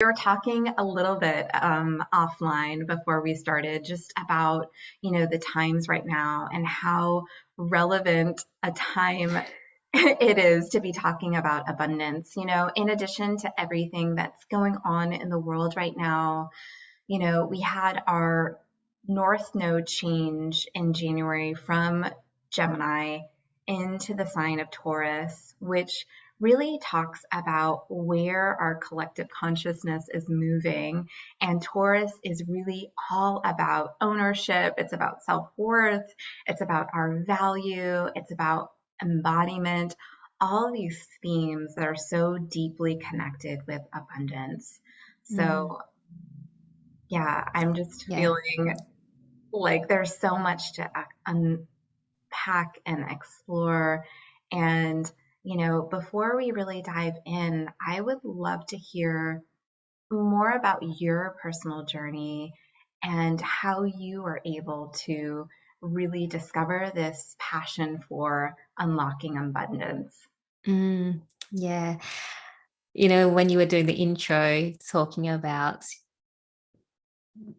We were talking a little bit offline before we started just about, the times right now and how relevant a time it is to be talking about abundance. In addition to everything that's going on in the world right now, we had our North Node change in January from Gemini into the sign of Taurus, which really talks about where our collective consciousness is moving. And Taurus is really all about ownership, it's about self worth, it's about our value, it's about embodiment, all these themes that are so deeply connected with abundance. Mm, So, yeah, I'm just yeah. feeling like there's so much to unpack and explore. And, before we really dive in, I would love to hear more about your personal journey and how you were able to really discover this passion for unlocking abundance. Mm, yeah. When you were doing the intro, talking about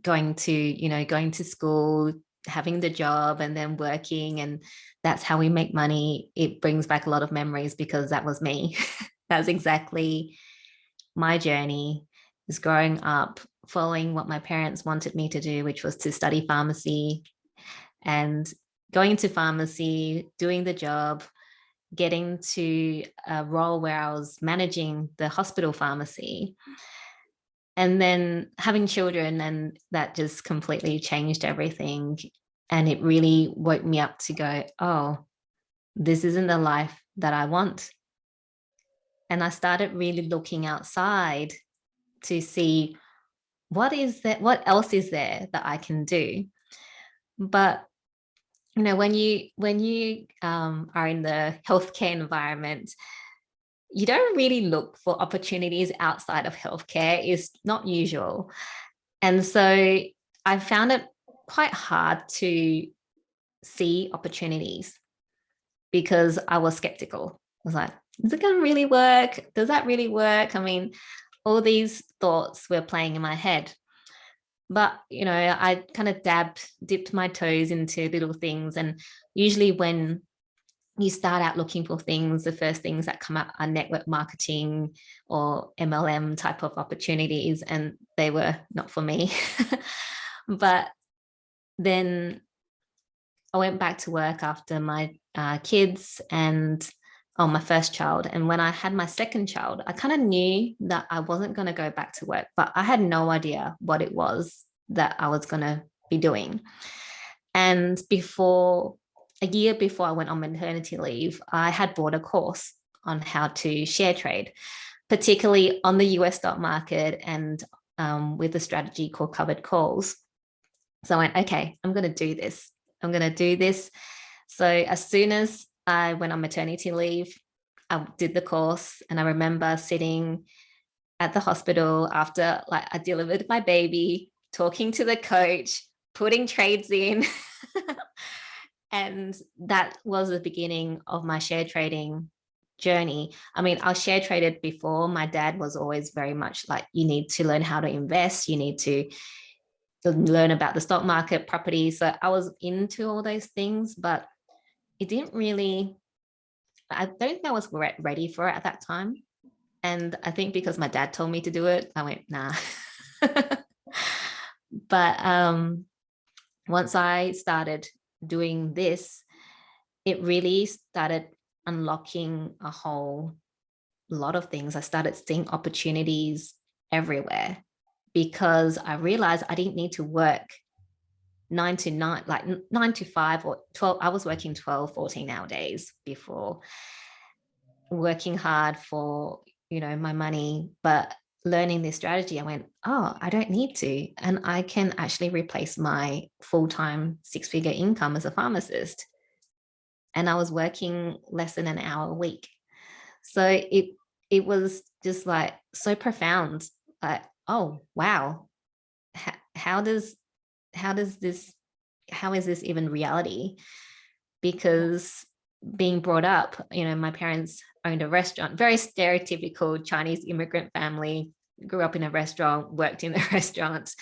going to school, having the job, and then working, and that's how we make money, it brings back a lot of memories because that was me. That's exactly my journey, is growing up following what my parents wanted me to do, which was to study pharmacy and going to pharmacy, doing the job, getting to a role where I was managing the hospital pharmacy, and then having children. And that just completely changed everything. And it really woke me up to go, oh, this isn't the life that I want. And I started really looking outside to see what else is there that I can do. But when you are in the healthcare environment, you don't really look for opportunities outside of healthcare. It's not usual. And so I found it quite hard to see opportunities because I was skeptical. I was like, is it going to really work? Does that really work? I mean, all these thoughts were playing in my head. But, I kind of dipped my toes into little things. And usually when you start out looking for things, the first things that come up are network marketing or MLM type of opportunities, and they were not for me. But then I went back to work after my kids and my first child. And when I had my second child, I kind of knew that I wasn't going to go back to work, but I had no idea what it was that I was going to be doing. And a year before I went on maternity leave, I had bought a course on how to share trade, particularly on the US stock market, and with a strategy called covered calls. So I went, okay, I'm going to do this. I'm going to do this. So as soon as I went on maternity leave, I did the course. And I remember sitting at the hospital after I delivered my baby, talking to the coach, putting trades in. And that was the beginning of my share trading journey. I mean, I share traded before. My dad was always very much like, you need to learn how to invest, you need to learn about the stock market, property. So I was into all those things, but it didn't really, I don't think I was ready for it at that time. And I think because my dad told me to do it, I went, nah. But once I started doing this, it really started unlocking a whole lot of things. I started seeing opportunities everywhere because I realized I didn't need to work 9 to 9, like 9 to 5 or 12. I was working 12, 14-hour days before, working hard for, my money. But learning this strategy, I went, oh, I don't need to. And I can actually replace my full-time 6-figure income as a pharmacist. And I was working less than an hour a week. So it was just like so profound. Like, oh wow, how does how does this how is this even reality? Because being brought up, my parents owned a restaurant, very stereotypical Chinese immigrant family, grew up in a restaurant, worked in the restaurant,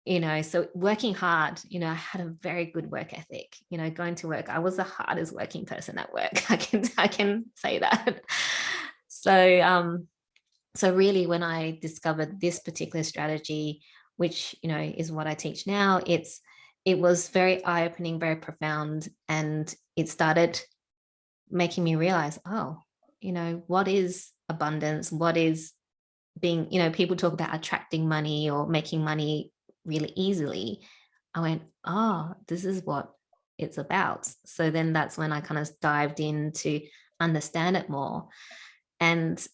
so working hard, I had a very good work ethic, going to work. I was the hardest working person at work. I can say that. So really when I discovered this particular strategy, which, is what I teach now, it was very eye-opening, very profound. And it started making me realize, oh, what is abundance? What is being, people talk about attracting money or making money really easily. I went, oh, this is what it's about. So then that's when I kind of dived in to understand it more. And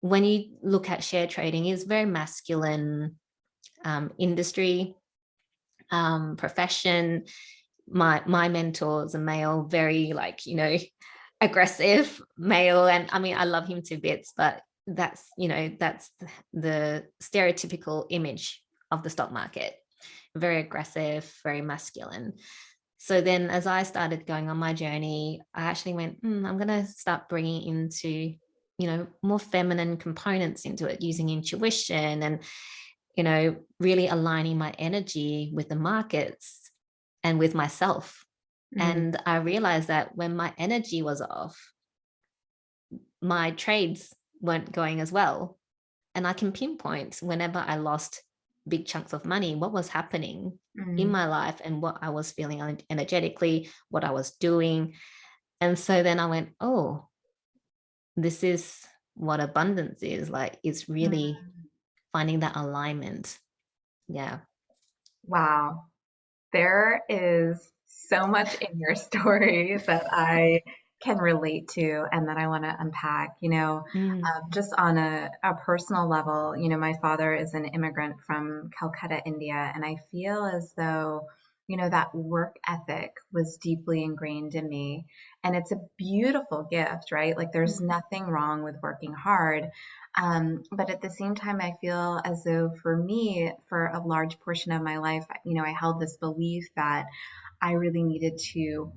when you look at share trading, it's very masculine industry, profession. My mentor is a male, very aggressive male, and I mean I love him to bits, but that's the stereotypical image of the stock market. Very aggressive, very masculine. So then as I started going on my journey, I actually went, I'm going to start bringing into more feminine components into it, using intuition and really aligning my energy with the markets and with myself. Mm, And I realized that when my energy was off, my trades weren't going as well. And I can pinpoint whenever I lost big chunks of money, what was happening in mm, my life and what I was feeling energetically, what I was doing. And so then I went, oh, this is what abundance is like. It's really mm. finding that alignment. Yeah. Wow. There is so much in your story that I can relate to and that I want to unpack. Mm, Just on a personal level, my father is an immigrant from Calcutta, India, and I feel as though, that work ethic was deeply ingrained in me. And it's a beautiful gift, right? Like there's mm, nothing wrong with working hard. But at the same time, I feel as though for me, for a large portion of my life, I held this belief that I really needed to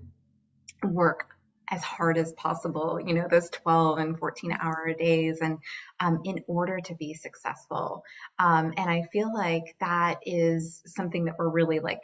work as hard as possible, those 12 and 14-hour days, and in order to be successful. And I feel like that is something that we're really like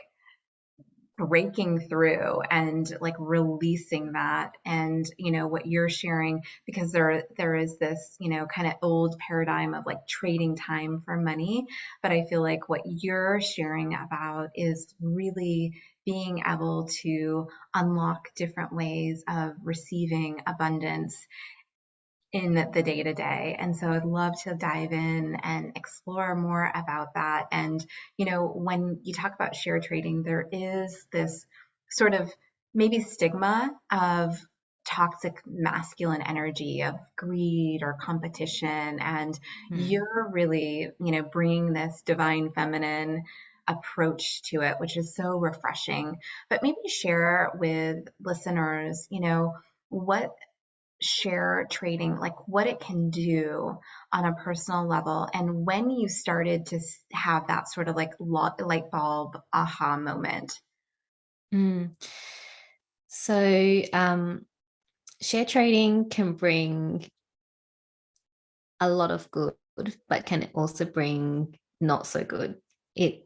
breaking through and like releasing that. And what you're sharing, because there is this kind of old paradigm of like trading time for money, but I feel like what you're sharing about is really being able to unlock different ways of receiving abundance in the day to day. And so I'd love to dive in and explore more about that. And, when you talk about share trading, there is this sort of maybe stigma of toxic masculine energy, of greed or competition. And mm. you're really, bringing this divine feminine approach to it, which is so refreshing. But maybe share with listeners, what share trading, like what it can do on a personal level, and when you started to have that sort of like light bulb aha moment. Mm. So, share trading can bring a lot of good, but can also bring not so good. It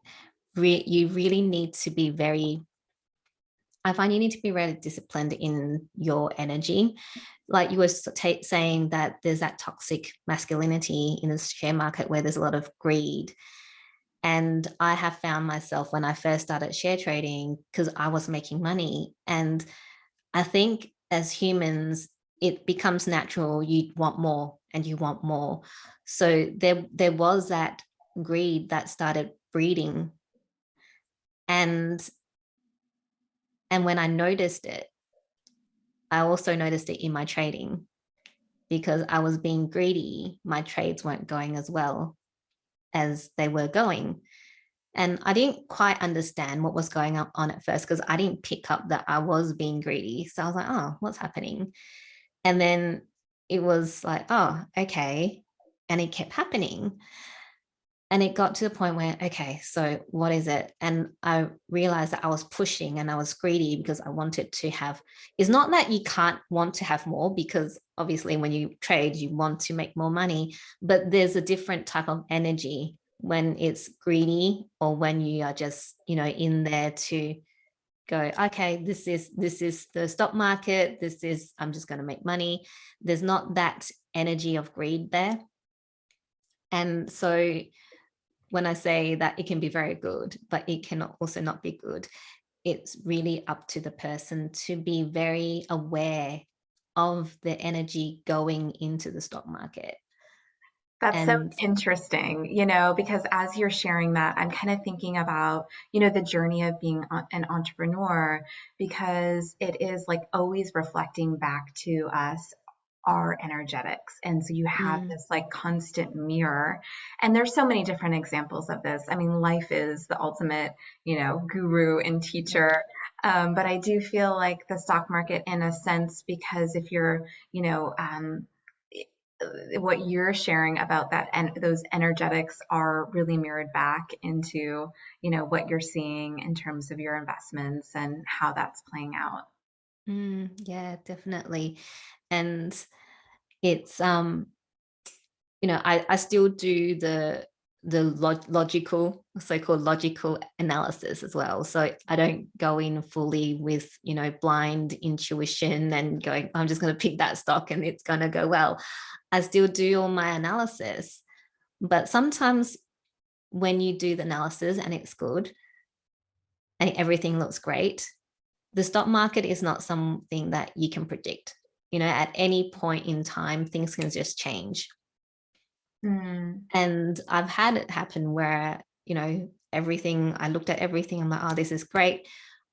you really need to be very. I find you need to be really disciplined in your energy. Like you were saying that there's that toxic masculinity in the share market where there's a lot of greed. And I have found myself when I first started share trading because I was making money. And I think as humans, it becomes natural. You want more and you want more. So there was that greed that started breeding. And and when I noticed it, I also noticed it in my trading because I was being greedy. My trades weren't going as well as they were going. And I didn't quite understand what was going on at first because I didn't pick up that I was being greedy. So I was like, oh, what's happening? And then it was like, oh, okay. And it kept happening. And it got to the point where, okay, so what is it? And I realized that I was pushing and I was greedy because I wanted to have, it's not that you can't want to have more, because obviously when you trade, you want to make more money, but there's a different type of energy when it's greedy, or when you are just, in there to go, okay, this is the stock market. This is, I'm just going to make money. There's not that energy of greed there. And so when I say that it can be very good, but it can also not be good, it's really up to the person to be very aware of the energy going into the stock market. That's so And interesting, because as you're sharing that, I'm kind of thinking about, the journey of being an entrepreneur, because it is like always reflecting back to us our energetics. And so you have mm, this like constant mirror. And there's so many different examples of this. I mean, life is the ultimate, guru and yeah. teacher. But I do feel like the stock market, in a sense, because if you're, what you're sharing about that, and those energetics are really mirrored back into what you're seeing in terms of your investments and how that's playing out. Yeah, definitely. And it's I still do the logical, so-called logical analysis as well. So I don't go in fully with, blind intuition and going, I'm just going to pick that stock and it's going to go well. I still do all my analysis. But sometimes when you do the analysis and it's good and everything looks great, the stock market is not something that you can predict. At any point in time, things can just change. Mm, And I've had it happen where, everything, I looked at everything, I'm like, oh, this is great.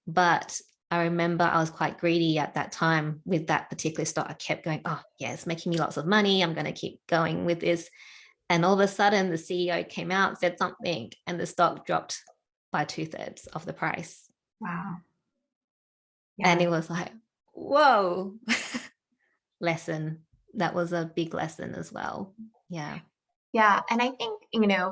But I remember I was quite greedy at that time with that particular stock. I kept going, oh, yeah, it's making me lots of money. I'm going to keep going with this. And all of a sudden, the CEO came out, said something, and the stock dropped by 2/3 of the price. wow. And Yeah. it was like, whoa, lesson. That was a big lesson as well. Yeah. Yeah, and I think,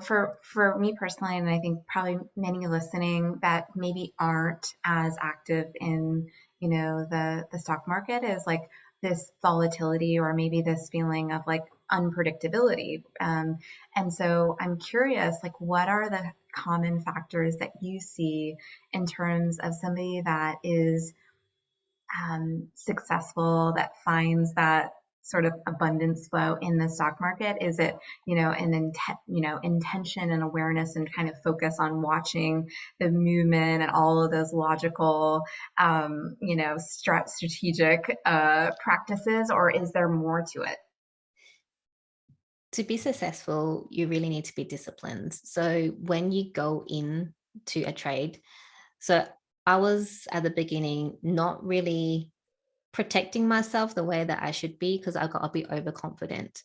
for me personally, and I think probably many listening that maybe aren't as active in, the stock market, is like this volatility, or maybe this feeling of like unpredictability. And so I'm curious, like, what are the common factors that you see in terms of somebody that is successful, that finds that sort of abundance flow in the stock market? Is it, intention and awareness and kind of focus on watching the movement and all of those logical, strategic practices, or is there more to it? To be successful, you really need to be disciplined. So when you go in to a trade, so I was at the beginning not really protecting myself the way that I should be, because I got a bit overconfident.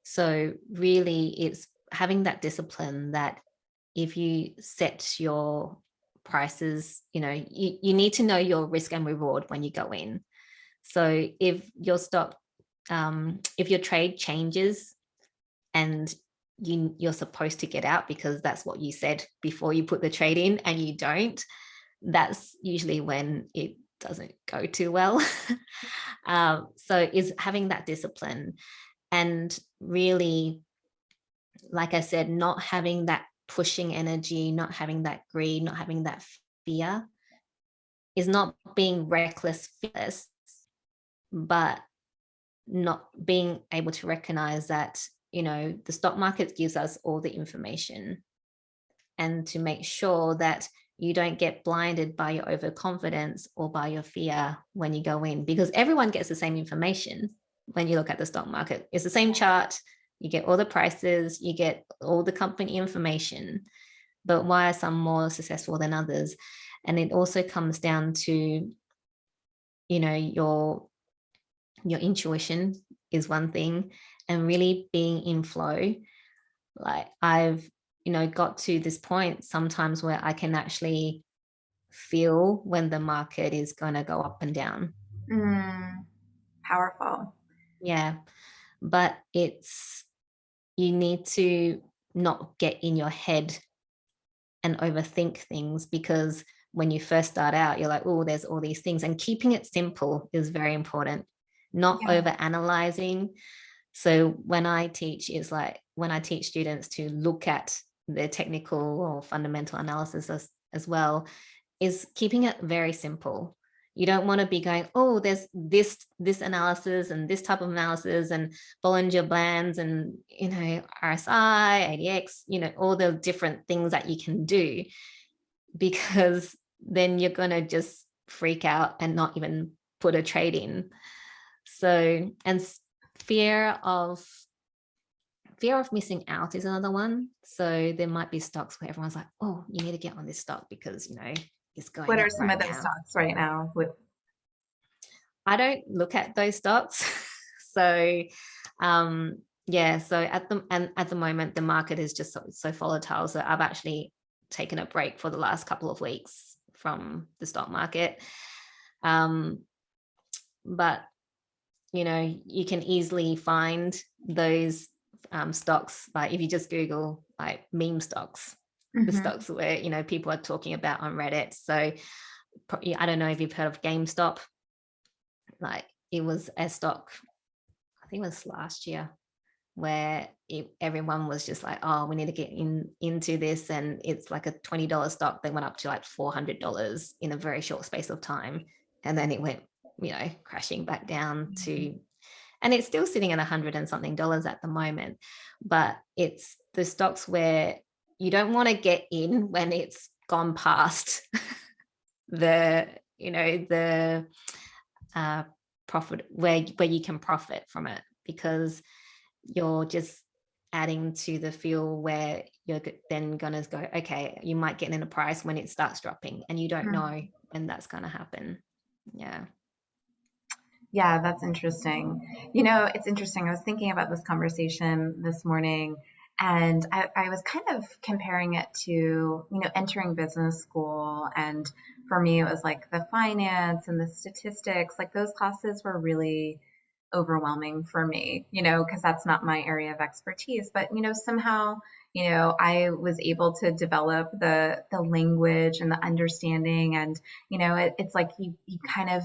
So really it's having that discipline that if you set your prices, you need to know your risk and reward when you go in. So if your stock, if your trade changes and you're supposed to get out because that's what you said before you put the trade in and you don't, that's usually when it doesn't go too well. So is having that discipline, and really, like I said, not having that pushing energy, not having that greed, not having that fear, is not being reckless, fearless, but not being able to recognize that, the stock market gives us all the information, and to make sure that you don't get blinded by your overconfidence or by your fear when you go in, because everyone gets the same information. When you look at the stock market, it's the same chart, you get all the prices, you get all the company information, but why are some more successful than others? And it also comes down to, your intuition is one thing, and really being in flow. Like I've, got to this point sometimes where I can actually feel when the market is going to go up and down. Mm, powerful. Yeah. But you need to not get in your head and overthink things, because when you first start out, you're like, oh, there's all these things. And keeping it simple is very important, not Yeah. over analyzing. So when I teach, is like when I teach students to look at their technical or fundamental analysis as well, is keeping it very simple. You don't want to be going, oh, there's this analysis and this type of analysis and Bollinger Bands and, RSI, ADX, all the different things that you can do, because then you're going to just freak out and not even put a trade in. So, and fear of missing out is another one. So there might be stocks where everyone's like, oh, you need to get on this stock because, it's What going are up some right of those now. stocks right now? I don't look at those stocks. So yeah, so at the moment the market is just so volatile. So I've actually taken a break for the last couple of weeks from the stock market. But you can easily find those stocks, like if you just Google like meme stocks, the Mm-hmm. stocks where people are talking about on Reddit. So I don't know if you've heard of GameStop. Like it was a stock, I think it was last year, where everyone was just like, oh, we need to get into this, and it's like a $20 stock that went up to like $400 in a very short space of time, and then it went crashing back down to, and it's still sitting at $100 and something at the moment. But it's the stocks where you don't want to get in when it's gone past the the profit, where you can profit from it, because you're just adding to the fuel where you're then going to go, okay, you might get in a price when it starts dropping and you don't know when that's going to happen. Yeah. Yeah, that's interesting. It's interesting. I was thinking about this conversation this morning, and I was kind of comparing it to, entering business school. And for me, it was like the finance and the statistics, like those classes were really overwhelming for me, because that's not my area of expertise. But, somehow, I was able to develop the language and the understanding. And, it's like you kind of,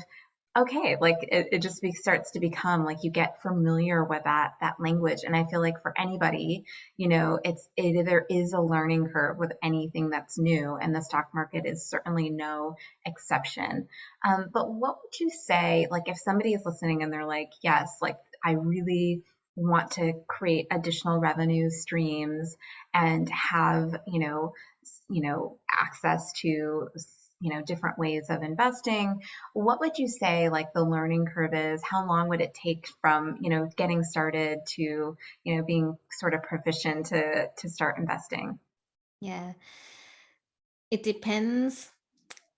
okay, like it just starts to become like you get familiar with that language. And I feel like for anybody, there is a learning curve with anything that's new, and the stock market is certainly no exception. But what would you say, like if somebody is listening and they're like, yes, like I really want to create additional revenue streams and have, access to, different ways of investing, what would you say like the learning curve is? How long would it take from, getting started to, being sort of proficient to start investing? Yeah. It depends.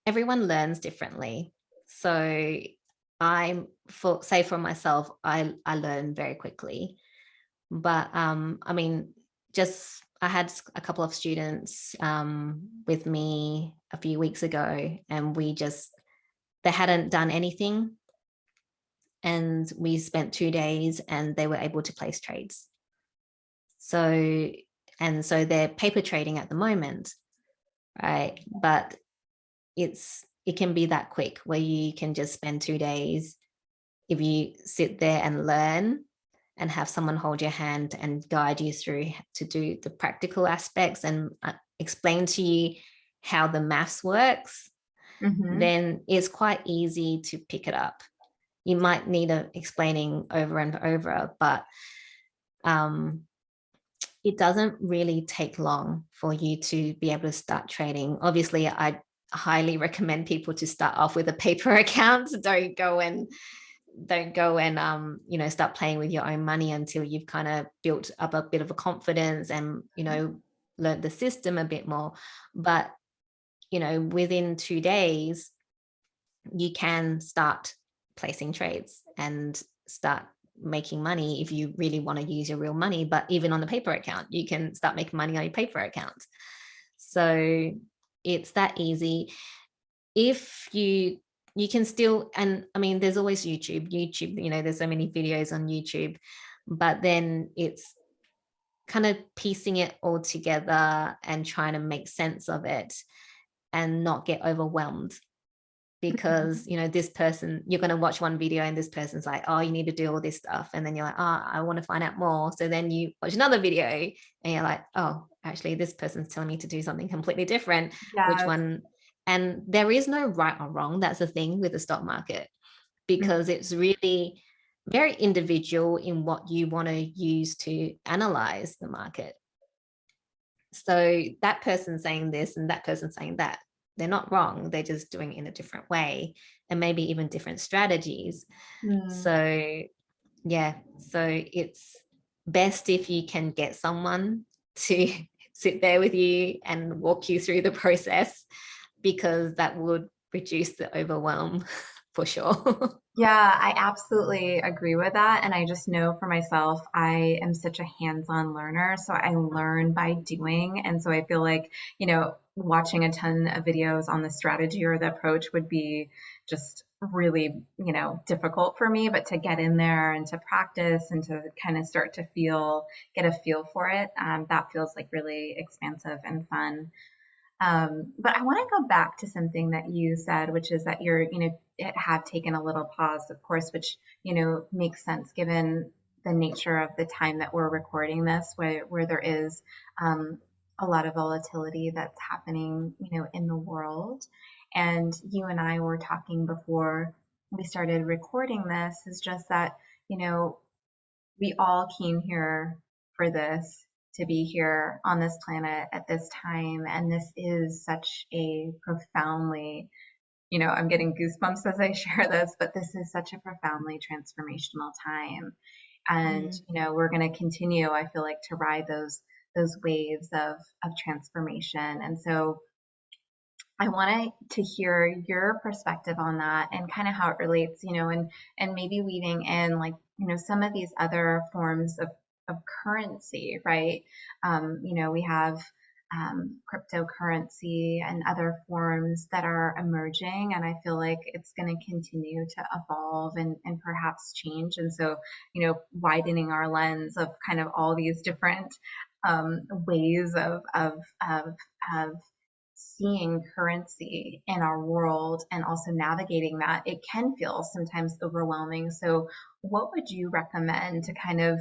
Everyone learns differently. So for myself, I learn very quickly. But I mean, just I had a couple of students with me a few weeks ago, and they hadn't done anything, and we spent 2 days, and they were able to place trades. So they're paper trading at the moment, right? But it can be that quick where you can just spend 2 days if you sit there and learn and have someone hold your hand and guide you through to do the practical aspects and explain to you how the maths works, Mm-hmm. then it's quite easy to pick it up. You might need explaining over and over, but um, it doesn't really take long for you to be able to start trading. Obviously, I highly recommend people to start off with a paper account. Don't go and start playing with your own money until you've kind of built up a bit of a confidence and learned the system a bit more. But within 2 days you can start placing trades and start making money if you really want to use your real money. But even on the paper account, you can start making money on your paper account. So it's that easy. If you can still, and I mean, there's always YouTube, there's so many videos on YouTube, but then it's kind of piecing it all together and trying to make sense of it and not get overwhelmed, because this person, you're going to watch one video and this person's like, oh, you need to do all this stuff, and then you're like, oh, I want to find out more. So then you watch another video and you're like, oh, actually this person's telling me to do something completely different. Which Yes. one? And there is no right or wrong. That's the thing with the stock market, because it's really very individual in what you want to use to analyze the market. So that person saying this and that person saying that, they're not wrong. They're just doing it in a different way, and maybe even different strategies. Mm. So yeah, so it's best if you can get someone to sit there with you and walk you through the process, because that would reduce the overwhelm for sure. Yeah, I absolutely agree with that. And I just know for myself, I am such a hands-on learner. So I learn by doing. And so I feel like, watching a ton of videos on the strategy or the approach would be just really, difficult for me. But to get in there and to practice and to kind of start to get a feel for it, that feels like really expansive and fun. But I want to go back to something that you said, which is that it have taken a little pause, of course, which, makes sense given the nature of the time that we're recording this, where there is a lot of volatility that's happening, in the world. And you and I were talking before we started recording this, is just that, you know, we all came here for this, to be here on this planet at this time. And this is such a profoundly, I'm getting goosebumps as I share this, but this is such a profoundly transformational time. And, Mm. we're going to continue, I feel like, to ride those waves of transformation. And so I wanted to hear your perspective on that and kind of how it relates, and maybe weaving in, like, some of these other forms of currency, right? We have cryptocurrency and other forms that are emerging, and I feel like it's going to continue to evolve and perhaps change. And so, widening our lens of kind of all these different ways of seeing currency in our world and also navigating that, it can feel sometimes overwhelming. So, what would you recommend to kind of,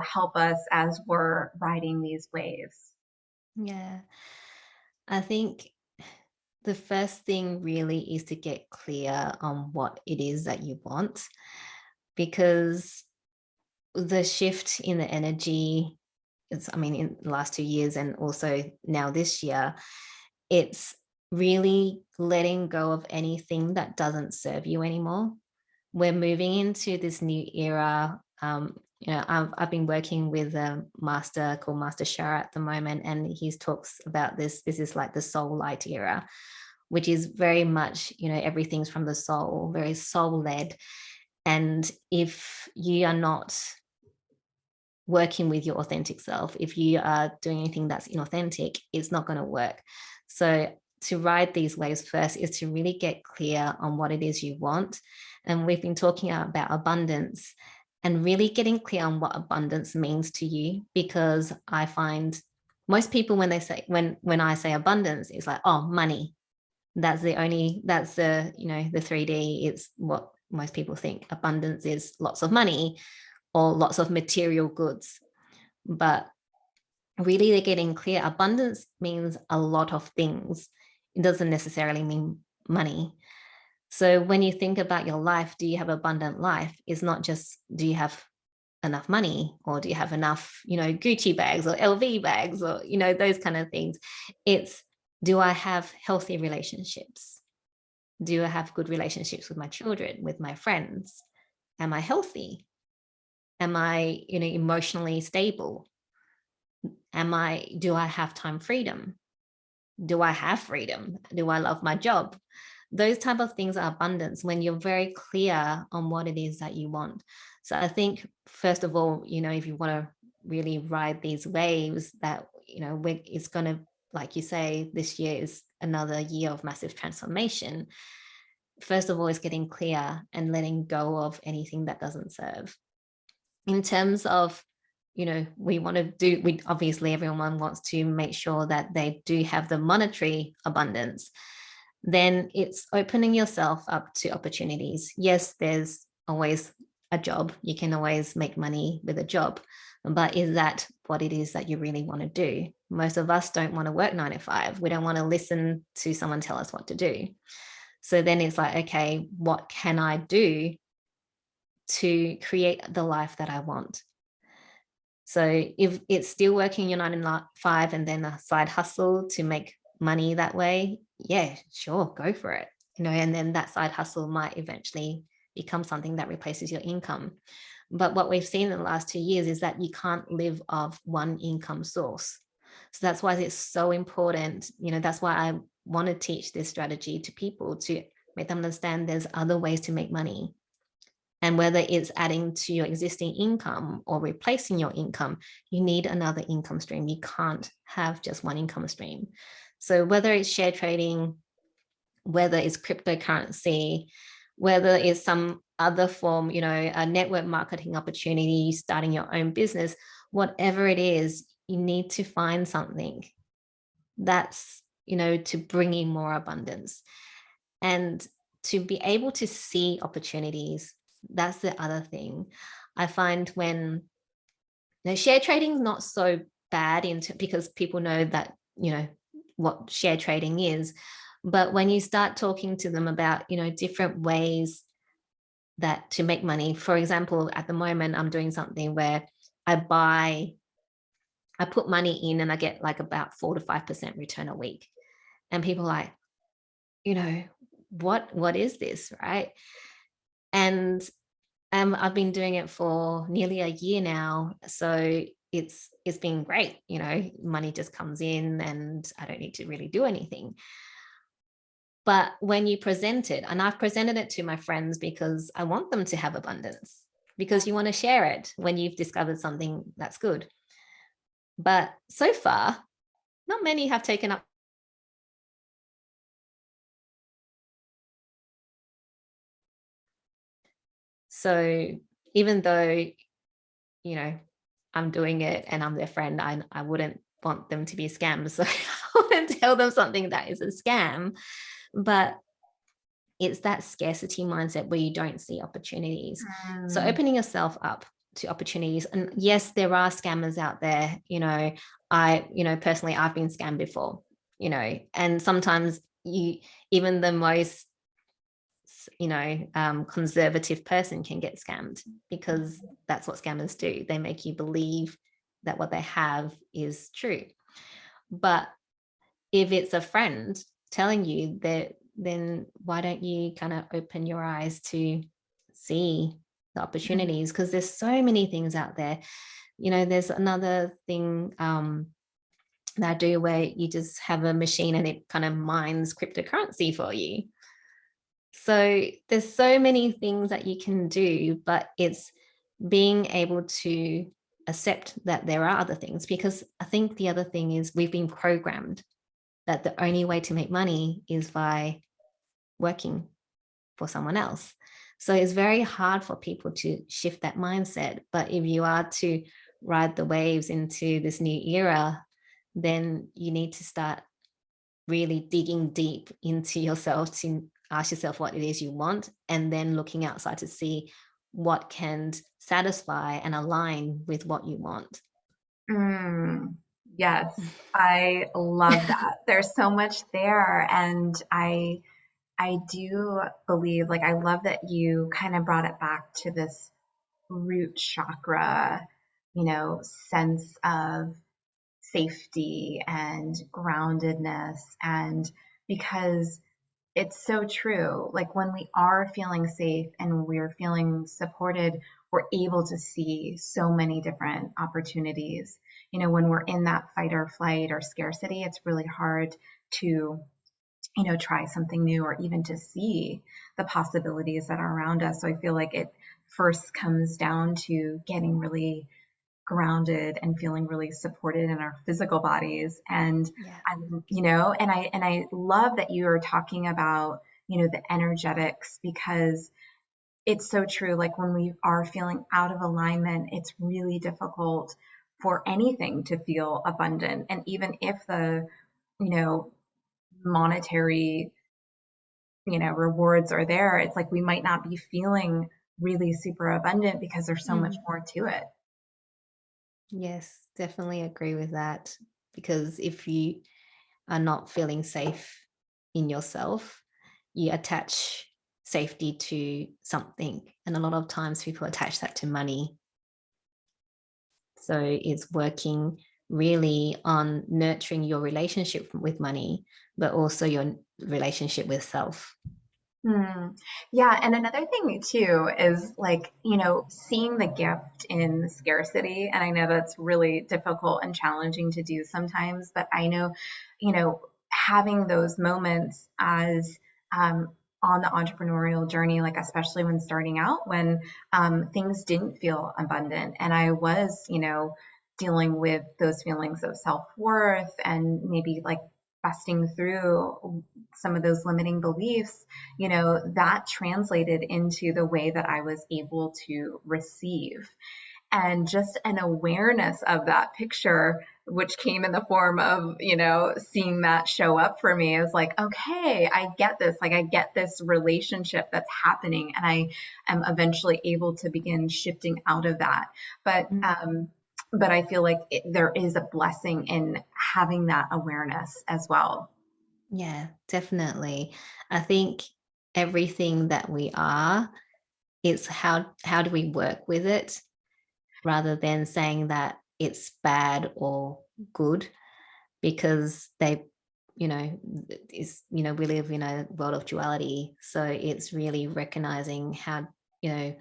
help us as we're riding these waves? Yeah, I think the first thing really is to get clear on what it is that you want, because the shift in the energy, I mean, in the last 2 years and also now this year, it's really letting go of anything that doesn't serve you anymore. We're moving into this new era. I've been working with a master called Master Shara at the moment, and he talks about this. This is like the soul light era, which is very much, everything's from the soul, very soul led. And if you are not working with your authentic self, if you are doing anything that's inauthentic, it's not going to work. So to ride these waves first is to really get clear on what it is you want. And we've been talking about abundance and really getting clear on what abundance means to you, because I find most people, when they say, when I say abundance, it's like, oh, money. That's the 3D. It's what most people think. Abundance is lots of money or lots of material goods. But really, they're getting clear. Abundance means a lot of things. It doesn't necessarily mean money. So when you think about your life, do you have abundant life? It's not just, do you have enough money, or do you have enough, Gucci bags or LV bags, or, those kind of things. It's, do I have healthy relationships? Do I have good relationships with my children, with my friends? Am I healthy? Am I, emotionally stable? Do I have time freedom? Do I have freedom? Do I love my job? Those type of things are abundance when you're very clear on what it is that you want. So I think, first of all, if you want to really ride these waves, that, it's going to, like you say, this year is another year of massive transformation. First of all, is getting clear and letting go of anything that doesn't serve. In terms of we obviously everyone wants to make sure that they do have the monetary abundance, then it's opening yourself up to opportunities. Yes, there's always a job. You can always make money with a job. But is that what it is that you really want to do? Most of us don't want to work 9 to 5. We don't want to listen to someone tell us what to do. So then it's like, okay, what can I do to create the life that I want? So if it's still working your 9 to 5 and then a side hustle to make money that way, yeah, sure, go for it. And then that side hustle might eventually become something that replaces your income. But what we've seen in the last 2 years is that you can't live off one income source. So that's why it's so important. That's why I want to teach this strategy to people, to make them understand there's other ways to make money. And whether it's adding to your existing income or replacing your income, you need another income stream. You can't have just one income stream. So whether it's share trading, whether it's cryptocurrency, whether it's some other form, a network marketing opportunity, starting your own business, whatever it is, you need to find something that's, to bring in more abundance. And to be able to see opportunities, that's the other thing. I find when share trading is not so bad because people know that, what share trading is. But when you start talking to them about, different ways that to make money, for example, at the moment, I'm doing something where I put money in and I get like about 4 to 5% return a week. And people are like, you know, what is this, right? And I've been doing it for nearly a year now, so it's been great. Money just comes in, and I don't need to really do anything. But when you present it, and I've presented it to my friends because I want them to have abundance, because you want to share it when you've discovered something that's good. But so far, not many have taken up. So even though, you know, I'm doing it and I'm their friend, I wouldn't want them to be scammed. So I wouldn't tell them something that is a scam. But it's that scarcity mindset where you don't see opportunities. So Mm. opening yourself up to opportunities. And yes, there are scammers out there. Personally, I've been scammed before, and sometimes even the most conservative person can get scammed, because that's what scammers do. They make you believe that what they have is true. But if it's a friend telling you that, then why don't you kind of open your eyes to see the opportunities? Because there's so many things out there. There's another thing that I do where you just have a machine and it kind of mines cryptocurrency for you. So there's so many things that you can do, but it's being able to accept that there are other things. Because I think the other thing is we've been programmed that the only way to make money is by working for someone else. So it's very hard for people to shift that mindset. But if you are to ride the waves into this new era, then you need to start really digging deep into yourself to ask yourself what it is you want, and then looking outside to see what can satisfy and align with what you want. Mm, yes, I love that. There's so much there, and I do believe, like, I love that you kind of brought it back to this root chakra, sense of safety and groundedness, and because it's so true. Like when we are feeling safe and we're feeling supported, we're able to see so many different opportunities. When we're in that fight or flight or scarcity, it's really hard to, try something new or even to see the possibilities that are around us. So I feel like it first comes down to getting really grounded and feeling really supported in our physical bodies. And Yeah. and I love that you are talking about, the energetics, because it's so true. Like when we are feeling out of alignment, it's really difficult for anything to feel abundant. And even if the, you know, monetary, rewards are there, it's like we might not be feeling really super abundant because there's so much Mm. more to it. Yes, definitely agree with that. Because if you are not feeling safe in yourself, you attach safety to something. And a lot of times people attach that to money. So it's working really on nurturing your relationship with money, but also your relationship with self. Hmm. Yeah, and another thing too is like, seeing the gift in scarcity. And I know that's really difficult and challenging to do sometimes, but I know, having those moments as on the entrepreneurial journey, like especially when starting out, when things didn't feel abundant, and I was, dealing with those feelings of self-worth and maybe like busting through some of those limiting beliefs, that translated into the way that I was able to receive. And just an awareness of that picture, which came in the form of, seeing that show up for me, is like, okay, I get this. Like, I get this relationship that's happening. And I am eventually able to begin shifting out of that. But, Mm. um, but I feel like there is a blessing in having that awareness as well. Yeah, definitely. I think everything that we are, it's how do we work with it rather than saying that it's bad or good, because you know we live in a world of duality. So it's really recognizing you know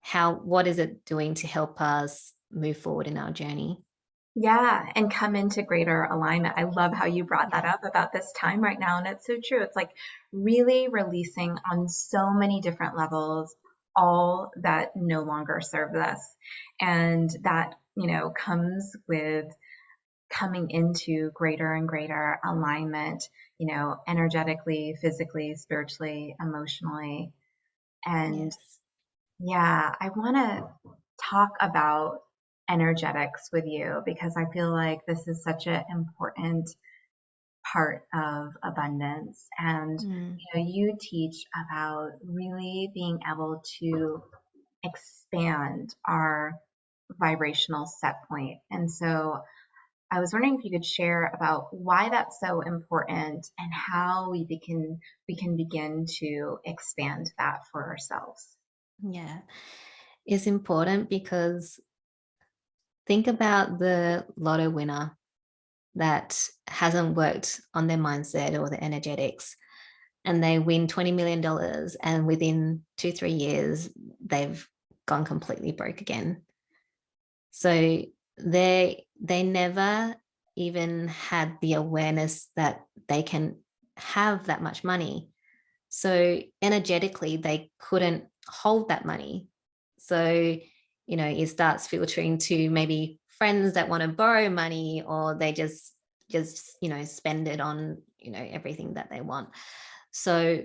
how what is it doing to help us move forward in our journey. Yeah, and come into greater alignment. I love how you brought that Yeah. up about this time right now. And it's so true. It's like really releasing on so many different levels all that no longer serves us. And that, comes with coming into greater and greater alignment, energetically, physically, spiritually, emotionally. And Yes. yeah, I want to talk about energetics with you because I feel like this is such an important part of abundance. And, Mm. you teach about really being able to expand our vibrational set point. And so I was wondering if you could share about why that's so important and how we can begin to expand that for ourselves. Yeah, it's important because think about the lotto winner that hasn't worked on their mindset or the energetics, and they win $20 million, and within 2-3 years they've gone completely broke again. So they never even had the awareness that they can have that much money. So energetically they couldn't hold that money. So it starts filtering to maybe friends that want to borrow money, or they just spend it on everything that they want. So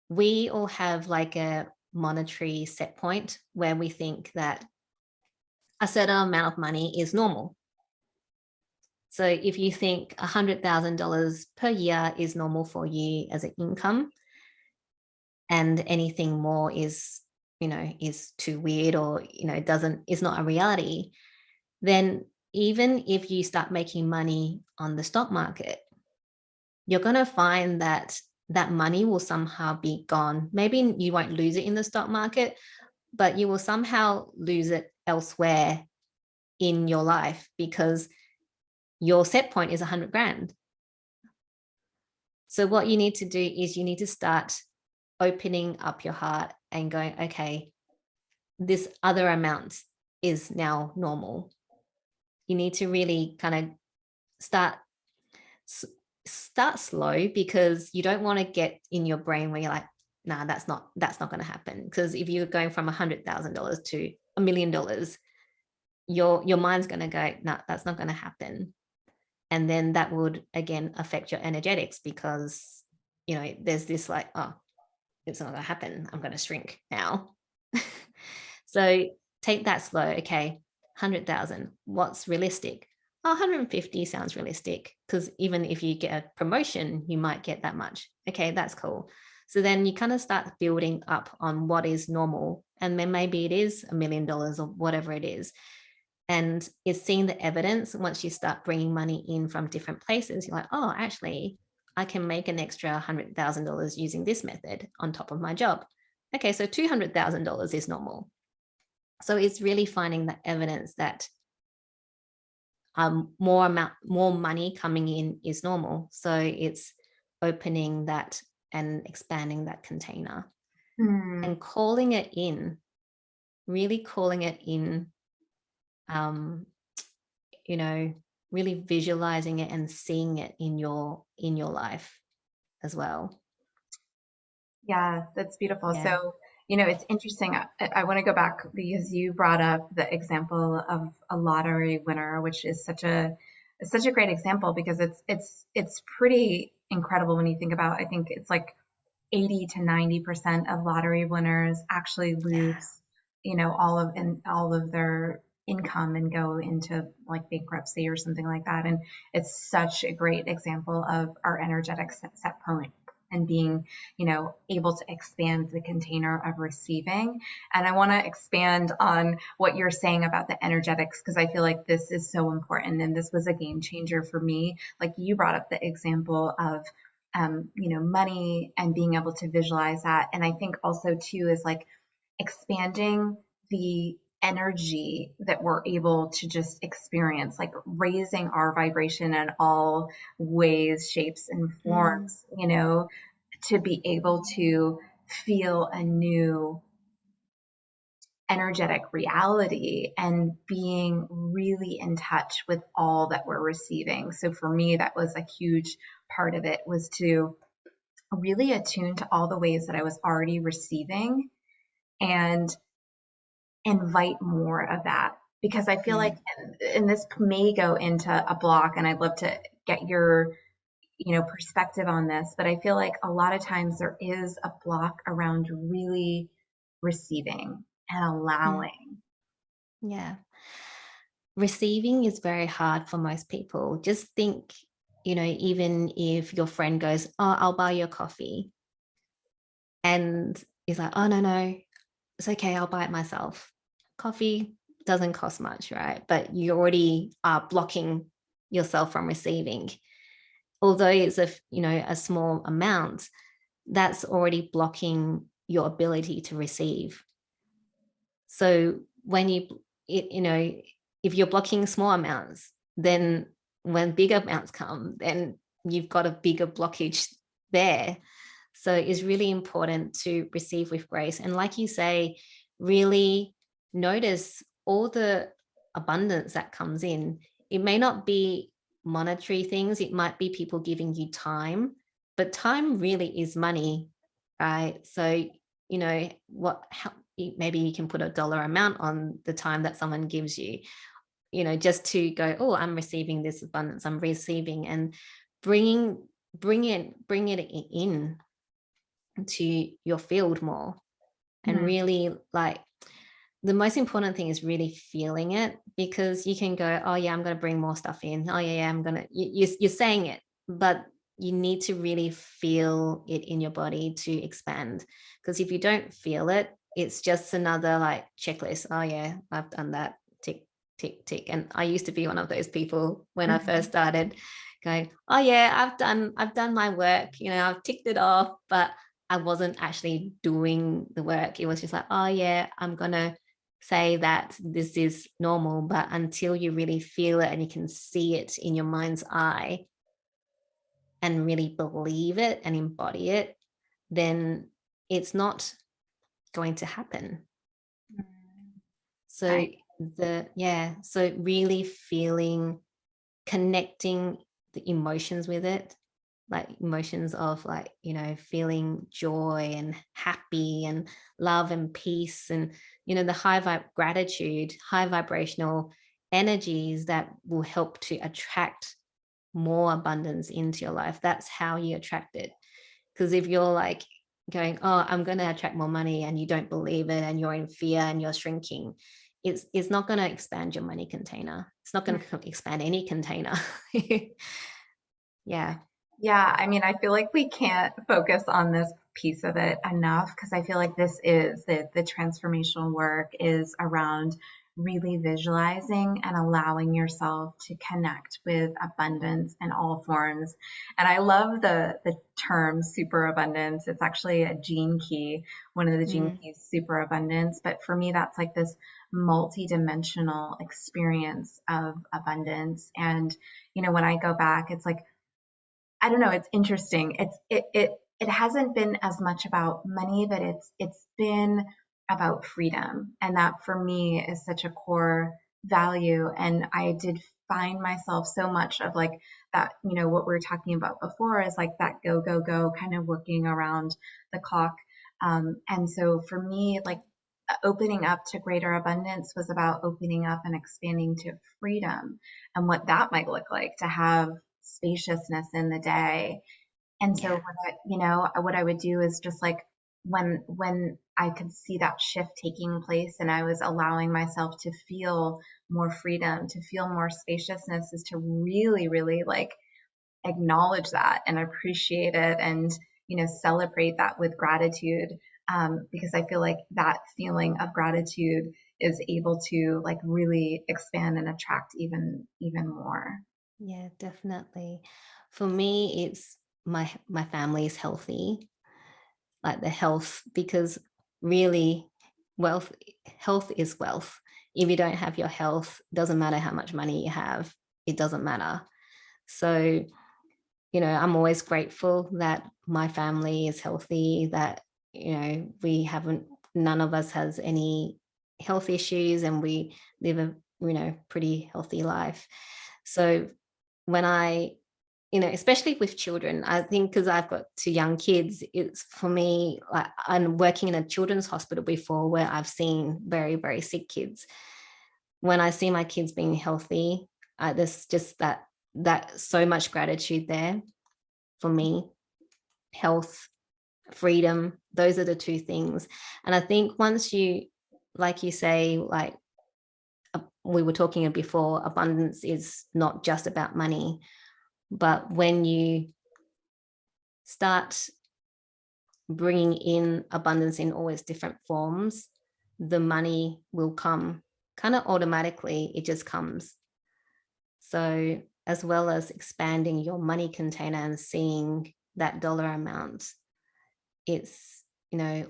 we all have like a monetary set point where we think that a certain amount of money is normal. So if you think $100,000 per year is normal for you as an income, and anything more is too weird, or doesn't is not a reality, then even if you start making money on the stock market, you're going to find that that money will somehow be gone. Maybe you won't lose it in the stock market, but you will somehow lose it elsewhere in your life, because your set point is 100 grand. So what you need to do is you need to start opening up your heart and going, okay, this other amount is now normal. You need to really kind of start start slow, because you don't want to get in your brain where you're like, nah, that's not going to happen. Because if you're going from $100,000 to $1 million, your mind's going to go, nah, that's not going to happen. And then that would again affect your energetics, because there's this like, oh, it's not going to happen. I'm going to shrink now. So take that slow. Okay, 100,000. What's realistic? Oh, 150 sounds realistic, because even if you get a promotion, you might get that much. Okay, that's cool. So then you kind of start building up on what is normal. And then maybe it is $1 million or whatever it is. And it's seeing the evidence. Once you start bringing money in from different places, you're like, oh, actually, I can make an extra $100,000 using this method on top of my job. Okay, so $200,000 is normal. So it's really finding the evidence that more money coming in is normal. So it's opening that and expanding that container Mm. and calling it in, really calling it in, um, you know, really visualizing it and seeing it in your life as well. Yeah, that's beautiful. Yeah. So, it's interesting. I want to go back because you brought up the example of a lottery winner, which is such a great example because it's pretty incredible when you think about. I think it's like 80 to 90% of lottery winners actually Yeah. lose, all of their income and go into like bankruptcy or something like that. And it's such a great example of our energetic set point and being, able to expand the container of receiving. And I want to expand on what you're saying about the energetics because I feel like this is so important and this was a game changer for me. Like you brought up the example of money and being able to visualize that. And I think also too is like expanding the energy that we're able to just experience, like raising our vibration in all ways, shapes, and Mm, forms, to be able to feel a new energetic reality and being really in touch with all that we're receiving. So for me, that was a huge part of it was to really attune to all the ways that I was already receiving and invite more of that because I feel like mm, and this may go into a block and I'd love to get your perspective on this, but I feel like a lot of times there is a block around really receiving and mm. allowing. Yeah. Receiving is very hard for most people. Just think, even if your friend goes, oh, I'll buy you a coffee. And he's like, oh, no, no, it's okay. I'll buy it myself. Coffee doesn't cost much, right? But you already are blocking yourself from receiving. Although it's a small amount, that's already blocking your ability to receive. So when if you're blocking small amounts, then when bigger amounts come, then you've got a bigger blockage there. So it's really important to receive with grace. And like you say, really notice all the abundance that comes in. It may not be monetary things, it might be people giving you time, but time really is money, right? So, maybe you can put a dollar amount on the time that someone gives you, just to go, oh, I'm receiving this abundance, I'm receiving, and bringing bring it in to your field more. And Mm, really, like, the most important thing is really feeling it, because you can go, oh yeah, I'm going to bring more stuff in, oh yeah, I'm going to, you're saying it, but you need to really feel it in your body to expand. Because if you don't feel it, it's just another like checklist. Oh yeah, I've done that, tick tick tick. And I used to be one of those people when I first mhm, started, going, oh yeah, I've done my work, I've ticked it off, but I wasn't actually doing the work. It was just like, oh yeah, I'm gonna say that this is normal, but until you really feel it and you can see it in your mind's eye and really believe it and embody it, then it's not going to happen. mm. So I so really feeling, connecting the emotions with it, like emotions of, like, feeling joy and happy and love and peace, and the gratitude, high vibrational energies that will help to attract more abundance into your life. That's how you attract it. Because if you're like going, oh, I'm going to attract more money, and you don't believe it and you're in fear and you're shrinking, it's not going to expand your money container. It's not going to expand any container. Yeah. Yeah, I mean, I feel like we can't focus on this piece of it enough because I feel like this is the transformational work is around really visualizing and allowing yourself to connect with abundance in all forms. And I love the term superabundance. It's actually a gene key, one of the gene Mm, keys, superabundance. But for me, that's like this multi-dimensional experience of abundance. And, when I go back, it's like I don't know, it's interesting. It hasn't been as much about money, but it's been about freedom. And that for me is such a core value. And I did find myself so much of like that, what we were talking about before is like that go, go, go kind of working around the clock. And so for me, like opening up to greater abundance was about opening up and expanding to freedom and what that might look like to have spaciousness in the day. And so yeah. what I would do is just like when I could see that shift taking place and I was allowing myself to feel more freedom, to feel more spaciousness is to really, really like acknowledge that and appreciate it and celebrate that with gratitude, because I feel like that feeling of gratitude is able to like really expand and attract even more. Yeah, definitely. For me, it's my family is healthy, like the health, because really wealth health is wealth. If you don't have your health, doesn't matter how much money you have, it doesn't matter. So, I'm always grateful that my family is healthy, that, we haven't, none of us has any health issues, and we live a, pretty healthy life. So when especially with children, I think because I've got two young kids, it's for me, like I'm working in a children's hospital before where I've seen very, very sick kids. When I see my kids being healthy, there's just that so much gratitude there for me. Health, freedom, those are the two things. And I think once you, like you say, like we were talking before, abundance is not just about money, but when you start bringing in abundance in always different forms, the money will come kind of automatically. It just comes. So, as well as expanding your money container and seeing that dollar amount, it's,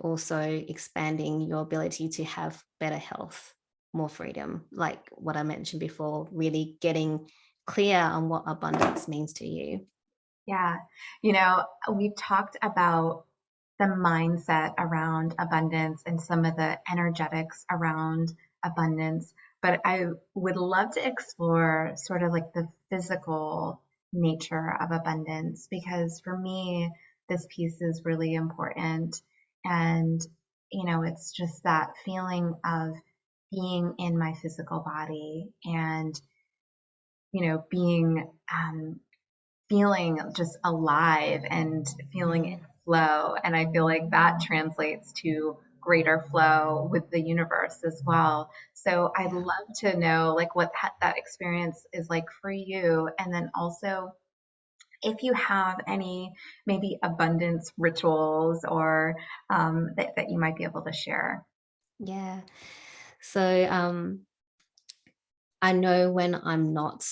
also expanding your ability to have better health, more freedom, like what I mentioned before, really getting clear on what abundance means to you. Yeah. We've talked about the mindset around abundance and some of the energetics around abundance, but I would love to explore sort of like the physical nature of abundance because for me, this piece is really important. And, it's just that feeling of being in my physical body and, being feeling just alive and feeling in Mm, flow. And I feel like that translates to greater flow with the universe as well. So I'd yeah. love to know like what that experience is like for you. And then also if you have any maybe abundance rituals or that you might be able to share. Yeah. So I know when I'm not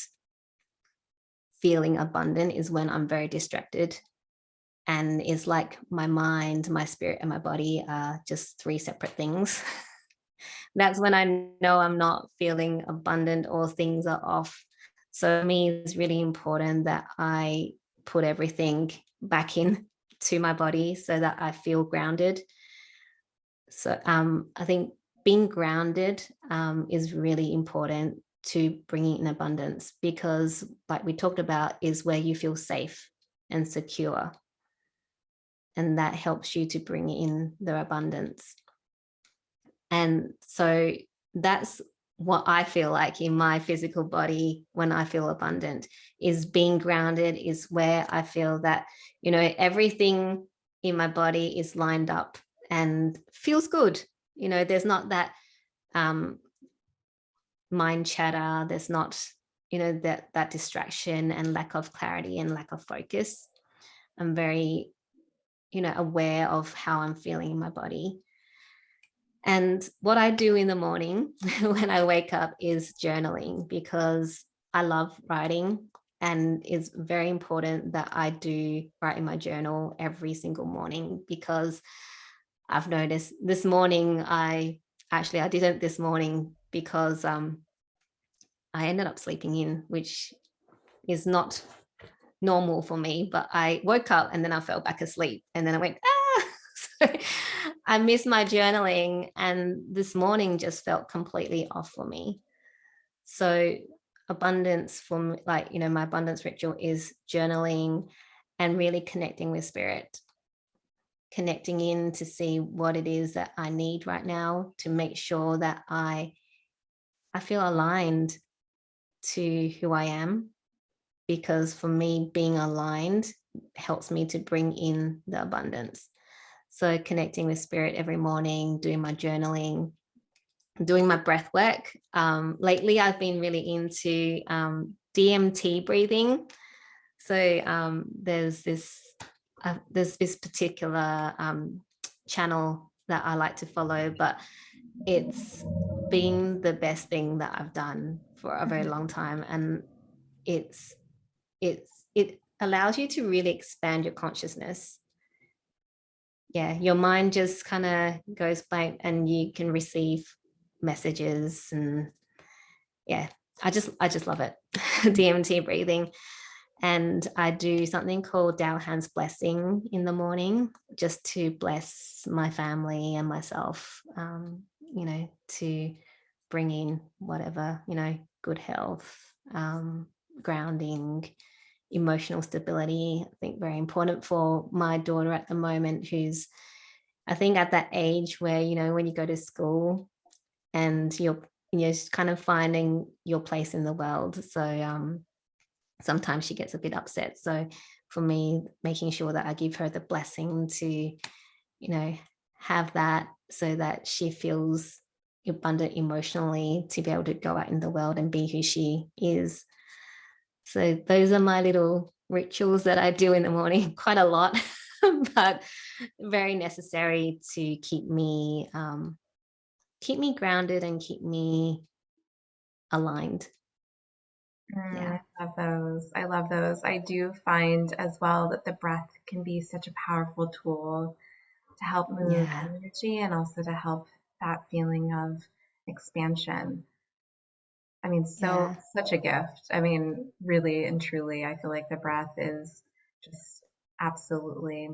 feeling abundant is when I'm very distracted. And it's like my mind, my spirit, and my body are just three separate things. That's when I know I'm not feeling abundant or things are off. So for me, it's really important that I put everything back in to my body so that I feel grounded. So I think being grounded is really important to bringing in abundance because, like we talked about, is where you feel safe and secure, and that helps you to bring in the abundance. And so that's what I feel like in my physical body when I feel abundant is being grounded is where I feel that, everything. in my body is lined up and feels good. There's not that um, mind chatter. There's not, that distraction and lack of clarity and lack of focus. I'm very, aware of how I'm feeling in my body. And what I do in the morning when I wake up is journaling, because I love writing, and it's very important that I do write in my journal every single morning, because I've noticed this morning, I didn't this morning because I ended up sleeping in, which is not normal for me, but I woke up and then I fell back asleep and then I went, ah. So I missed my journaling, and this morning just felt completely off for me. So abundance for me, like, my abundance ritual is journaling and really connecting with spirit, connecting in to see what it is that I need right now, to make sure that I feel aligned to who I am, because for me, being aligned helps me to bring in the abundance. So connecting with spirit every morning, doing my journaling, doing my breath work. Lately, I've been really into DMT breathing. So there's this particular channel that I like to follow, but it's been the best thing that I've done for a very long time, and it's it allows you to really expand your consciousness. Yeah, your mind just kind of goes blank and you can receive messages. And yeah, I just love it. DMT breathing. And I do something called Hands blessing in the morning, just to bless my family and myself, to bring in whatever, good health, grounding, emotional stability. I think very important for my daughter at the moment, who's, I think, at that age where, when you go to school and you're kind of finding your place in the world. So sometimes she gets a bit upset. So for me, making sure that I give her the blessing to, have that, so that she feels abundant emotionally, to be able to go out in the world and be who she is. So those are my little rituals that I do in the morning, quite a lot, but very necessary to keep me grounded and keep me aligned. Yeah. I love those. I love those. I do find as well that the breath can be such a powerful tool to help move Yeah. energy and also to help that feeling of expansion. I mean, Yeah. such a gift. I mean, really and truly, I feel like the breath is just absolutely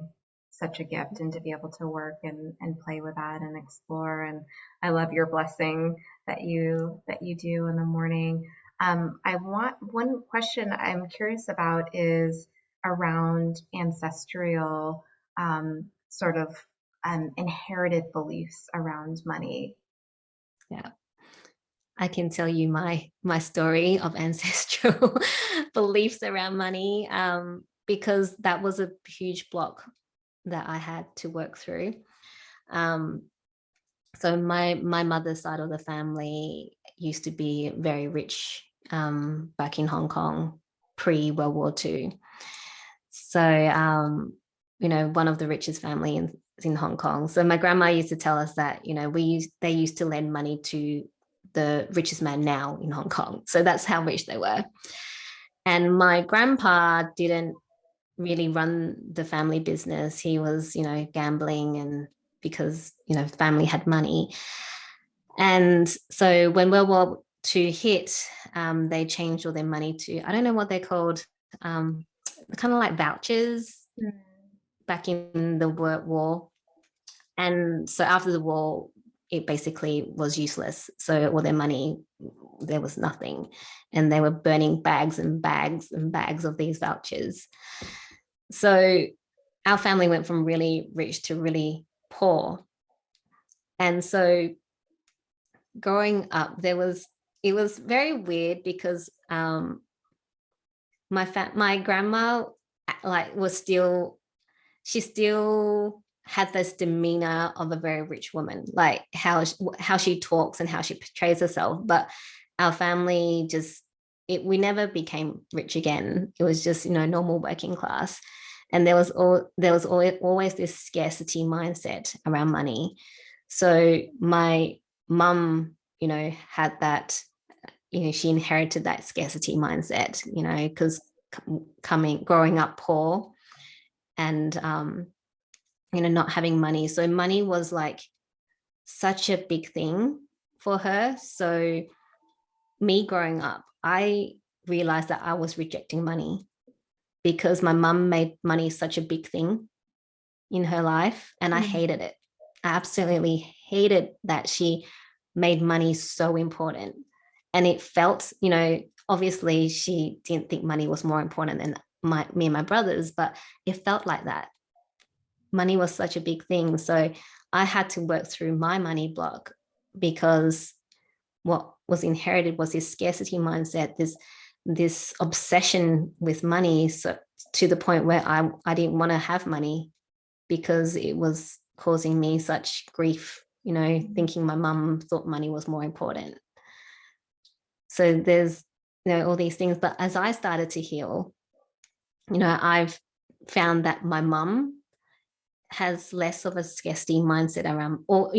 such a gift, and to be able to work and play with that and explore. And I love your blessing that you do in the morning. I want one question I'm curious about is around ancestral sort of inherited beliefs around money. Yeah. I can tell you my story of ancestral beliefs around money, because that was a huge block that I had to work through. Um, so my mother's side of the family used to be very rich, back in Hong Kong pre World War II. So one of the richest family in Hong Kong. So my grandma used to tell us that they used to lend money to the richest man now in Hong Kong. So that's how rich they were. And my grandpa didn't really run the family business. He was, gambling, and because, family had money. And so when World War II hit, they changed all their money to, I don't know what they're called, kind of like vouchers back in the war. And so after the war, it basically was useless. So all their money, there was nothing. And they were burning bags and bags and bags of these vouchers. So our family went from really rich to really poor. And so growing up, it was very weird, because my grandma, like, was still, she still had this demeanor of a very rich woman, like how she talks and how she portrays herself. But our family just we never became rich again. It was just, normal working class. And there was always this scarcity mindset around money. So my mum, had that, she inherited that scarcity mindset, because growing up poor and not having money. So money was like such a big thing for her. So me growing up, I realized that I was rejecting money because my mum made money such a big thing in her life, and I Mm. hated it. I absolutely hated that she made money so important. And it felt, obviously she didn't think money was more important than me and my brothers, but it felt like that. Money was such a big thing. So I had to work through my money block because what was inherited was this scarcity mindset, this obsession with money, so to the point where I didn't want to have money because it was causing me such grief, thinking my mum thought money was more important. So there's, all these things. But as I started to heal, I've found that my mum has less of a scarcity mindset around, or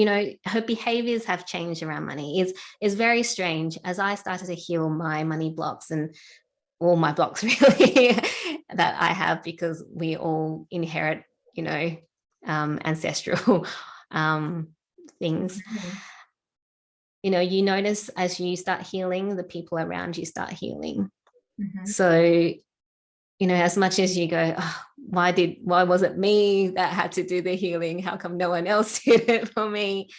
her behaviors have changed around money. Is very strange. As I started to heal my money blocks, and all my blocks really that I have, because we all inherit, ancestral things. Mhm. You notice as you start healing, the people around you start healing. Mhm. So, as much as you go, oh, why was it me that had to do the healing? How come no one else did it for me?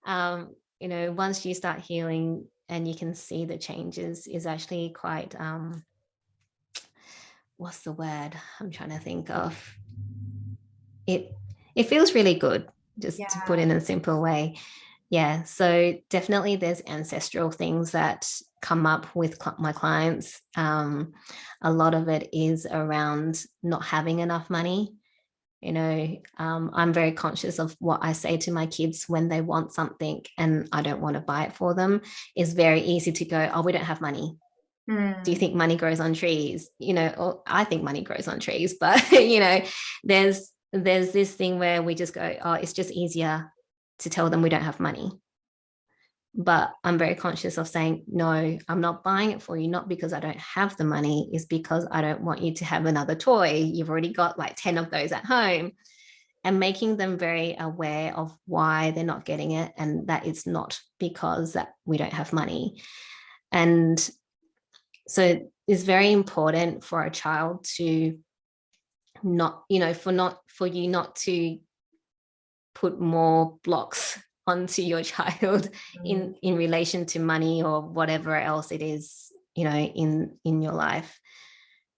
Once you start healing and you can see the changes, is actually quite, what's the word I'm trying to think of? It feels really good, just to put it in Yeah. a simple way. Yeah, so definitely there's ancestral things that come up with my clients. A lot of it is around not having enough money. I'm very conscious of what I say to my kids when they want something and I don't want to buy it for them. It's very easy to go, oh, we don't have money. Do you Mm. think money grows on trees? Or I think money grows on trees, but there's this thing where we just go, oh, it's just easier to tell them we don't have money. But I'm very conscious of saying, no, I'm not buying it for you, not because I don't have the money, is because I don't want you to have another toy. You've already got like 10 of those at home. And making them very aware of why they're not getting it, and that it's not because that we don't have money. And so it's very important for a child to not, for you not to put more blocks onto your child Mm. in relation to money or whatever else it is, in your life.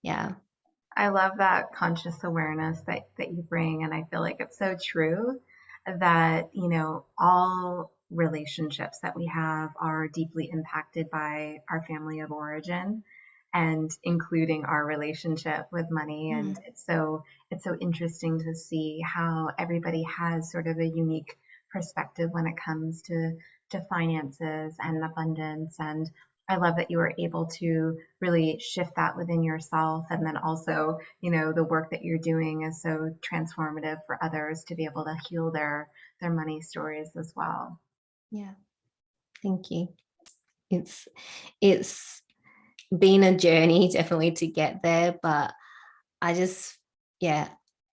Yeah. I love that conscious awareness that you bring. And I feel like it's so true that, all relationships that we have are deeply impacted by our family of origin and including our relationship with money. And Mm. it's so interesting to see how everybody has sort of a unique perspective when it comes to finances and abundance. And I love that you were able to really shift that within yourself. And then also, the work that you're doing is so transformative for others to be able to heal their money stories as well. Yeah. Thank you. It's been a journey definitely to get there, but I just, yeah,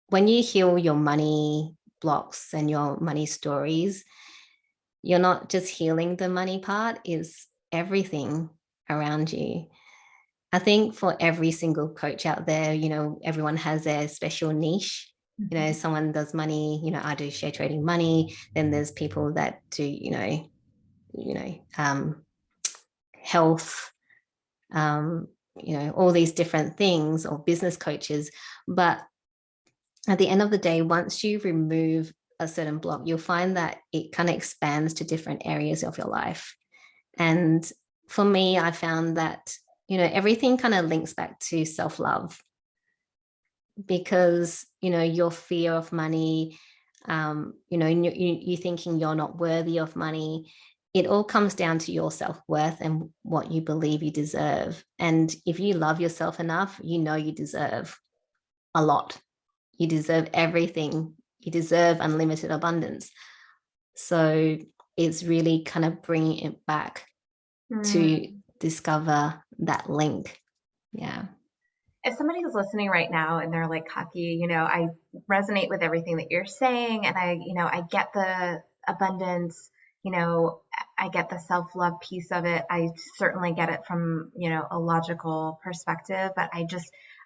when you heal your money blocks and your money stories, you're not just healing the money part, is everything around you. I think for every single coach out there, everyone has their special niche. Mhm. Someone does money, I do share trading money. Then there's people that do, health, um, all these different things, or business coaches. But at the end of the day, once you remove a certain block, you'll find that it kind of expands to different areas of your life. And for me, I found that, everything kind of links back to self love. because, your fear of money, you thinking you're not worthy of money, it all comes down to your self-worth and what you believe you deserve. And if you love yourself enough, you deserve a lot. You deserve everything. You deserve unlimited abundance. So it's really kind of bringing it back to Hmm. discover that link. Yeah. If somebody is listening right now and they're like, Kaki, I resonate with everything that you're saying, and I get the abundance, you know, I get the self love piece of it. I certainly get it from, a logical perspective, but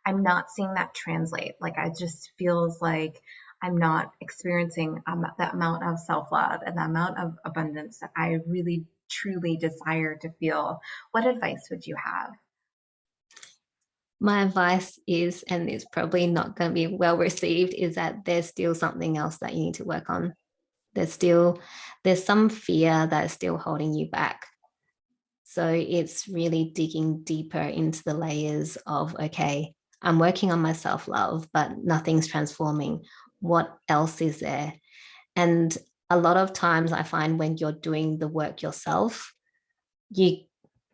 I'm not seeing that translate. Like, I just feels like I'm not experiencing that amount of self love and the amount of abundance that I really truly desire to feel. What advice would you have? My advice is, and it's probably not going to be well received, is that there's still something else that you need to work on. There's some fear that's still holding you back. So it's really digging deeper into the layers of, okay, I'm working on my self-love, but nothing's transforming. What else is there? And a lot of times I find when you're doing the work yourself, you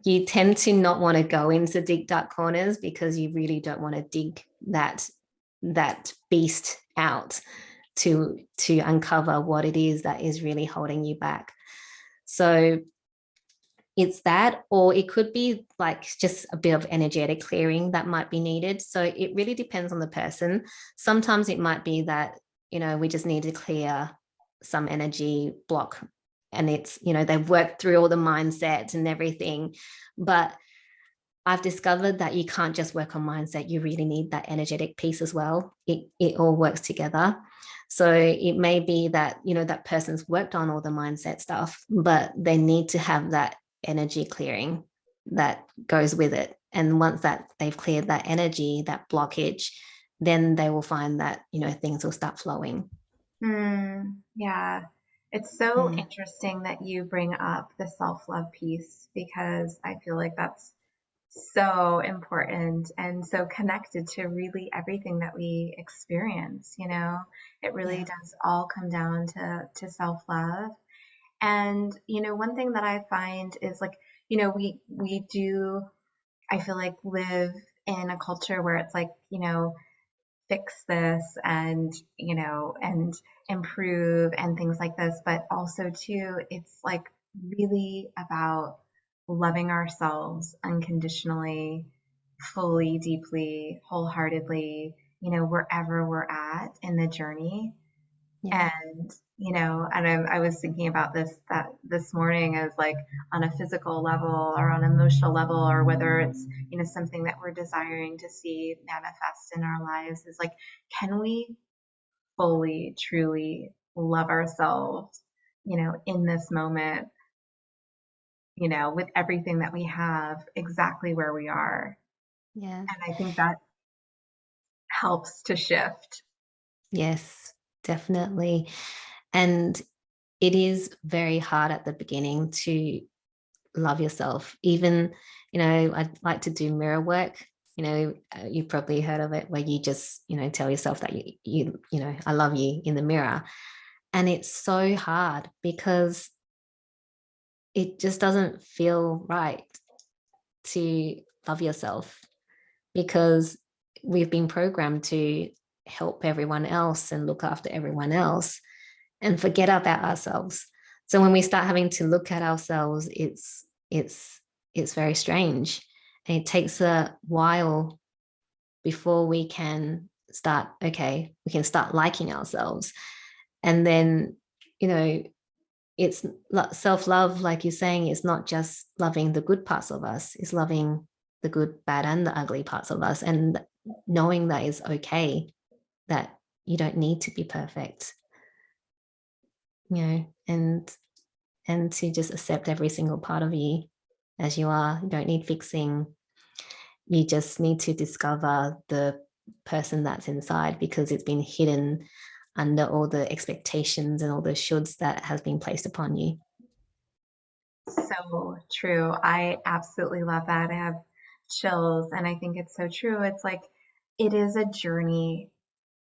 you tend to not want to go into deep dark corners because you really don't want to dig that beast out to uncover what it is that is really holding you back. So it's that, or it could be like just a bit of energetic clearing that might be needed. So it really depends on the person. Sometimes it might be that, we just need to clear some energy block, and it's, they've worked through all the mindsets and everything. But I've discovered that you can't just work on mindset. You really need that energetic piece as well. It all works together. So it may be that, that person's worked on all the mindset stuff, but they need to have that energy clearing that goes with it. And once that they've cleared that energy, that blockage, then they will find that, things will start flowing. Yeah. It's so Mm, interesting that you bring up the self love piece because I feel like that's so important and so connected to really everything that we experience. It really yeah. does all come down to self love. And, one thing that I find is like, we do, I feel like, live in a culture where it's like, fix this and improve and things like this, but also too it's like really about loving ourselves unconditionally, fully, deeply, wholeheartedly, wherever we're at in the journey. Yeah. And I was thinking about this morning as like on a physical level or on an emotional level, or whether it's, something that we're desiring to see manifest in our lives, is like, can we fully, truly love ourselves, in this moment, with everything that we have, exactly where we are. Yeah. And I think that helps to shift. Yes, definitely. And it is very hard at the beginning to love yourself. Even, I like to do mirror work. You've probably heard of it, where you just, tell yourself that I love you in the mirror. And it's so hard because it just doesn't feel right to love yourself, because we've been programmed to help everyone else and look after everyone else and forget about ourselves. So when we start having to look at ourselves, it's very strange. And it takes a while before we can start, okay, we can start liking ourselves. And then, you know, it's self-love, like you're saying, it's not just loving the good parts of us, it's loving the good, bad, and the ugly parts of us, and knowing that it's okay, that you don't need to be perfect, and to just accept every single part of you as you are. You don't need fixing. You just need to discover the person that's inside, because it's been hidden under all the expectations and all the shoulds that has been placed upon you. So true. I absolutely love that. I have chills, and I think it's so true. It's like, it is a journey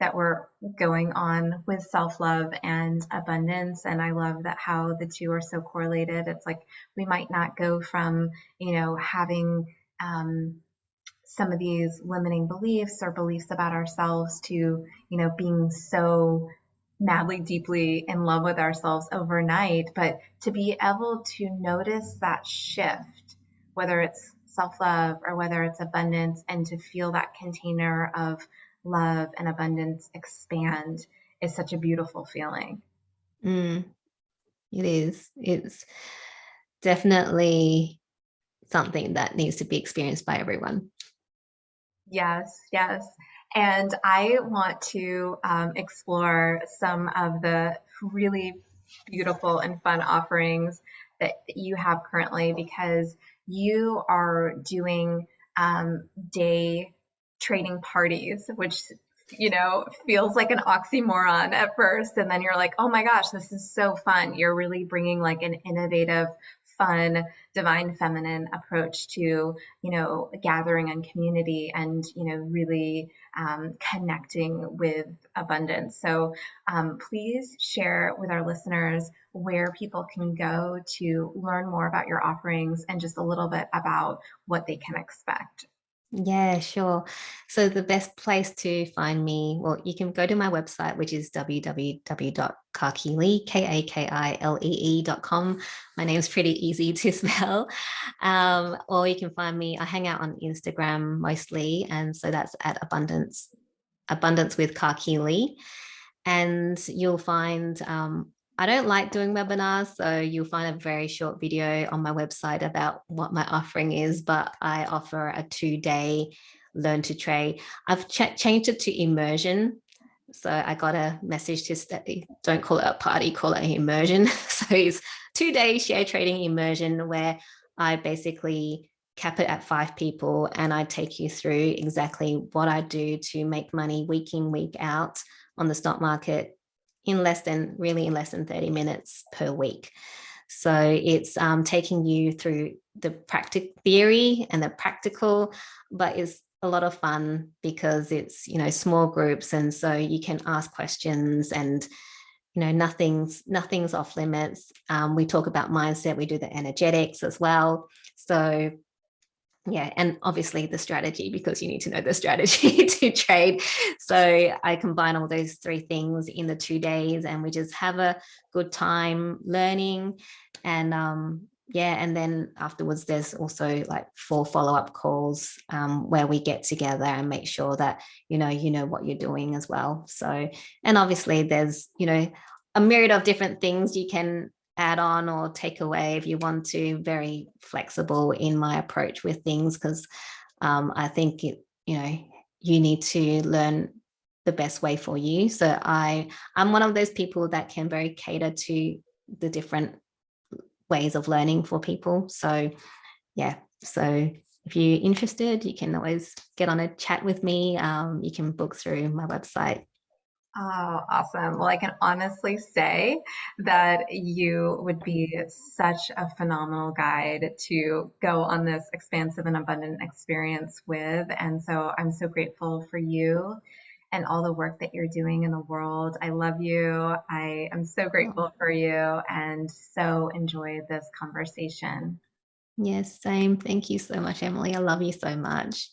that we're going on with self-love and abundance. And I love that how the two are so correlated. It's like we might not go from, having some of these limiting beliefs or beliefs about ourselves to, being so madly deeply in love with ourselves overnight, but to be able to notice that shift, whether it's self love or whether it's abundance, and to feel that container of love and abundance expand is such a beautiful feeling. Mm, it is. It's definitely something that needs to be experienced by everyone. Yes, yes. And I want to explore some of the really beautiful and fun offerings that you have currently, because you are doing day trading parties, which, feels like an oxymoron at first. And then you're like, oh my gosh, this is so fun. You're really bringing like an innovative, fun, divine feminine approach to, gathering and community and, really connecting with abundance. So please share with our listeners where people can go to learn more about your offerings and just a little bit about what they can expect. Yeah, sure. So the best place to find me, well, you can go to my website, which is www.kakilee, KAKILEE.com. My name's pretty easy to spell. Or you can find me, I hang out on Instagram mostly. And so that's at abundance with Kaki Lee. And you'll find I don't like doing webinars, so you'll find a very short video on my website about what my offering is, but I offer a 2-day learn to trade. I've changed it to immersion. So I got a message to say, don't call it a party, call it an immersion. So it's 2 day share trading immersion where I basically cap it at 5 people and I take you through exactly what I do to make money week in, week out on the stock market in less than 30 minutes per week. So it's taking you through the practical theory and the practical, but it's a lot of fun because it's small groups, and so you can ask questions, and nothing's off limits. We talk about mindset. We do the energetics as well. So yeah, and obviously the strategy, because you need to know the strategy to trade. So I combine all those three things in the 2 days, and we just have a good time learning. And yeah, and then afterwards there's also like 4 follow-up calls where we get together and make sure that you know what you're doing as well. So, and obviously there's a myriad of different things you can add on or take away if you want to. Very flexible in my approach with things, because I think you need to learn the best way for you. So I'm one of those people that can very cater to the different ways of learning for people. So yeah, so if you're interested, you can always get on a chat with me. You can book through my website. Oh, awesome. Well, I can honestly say that you would be such a phenomenal guide to go on this expansive and abundant experience with. And so I'm so grateful for you and all the work that you're doing in the world. I love you. I am so Oh, grateful for you and so enjoyed this conversation. yes, same. Thank you so much, Emily. I love you so much.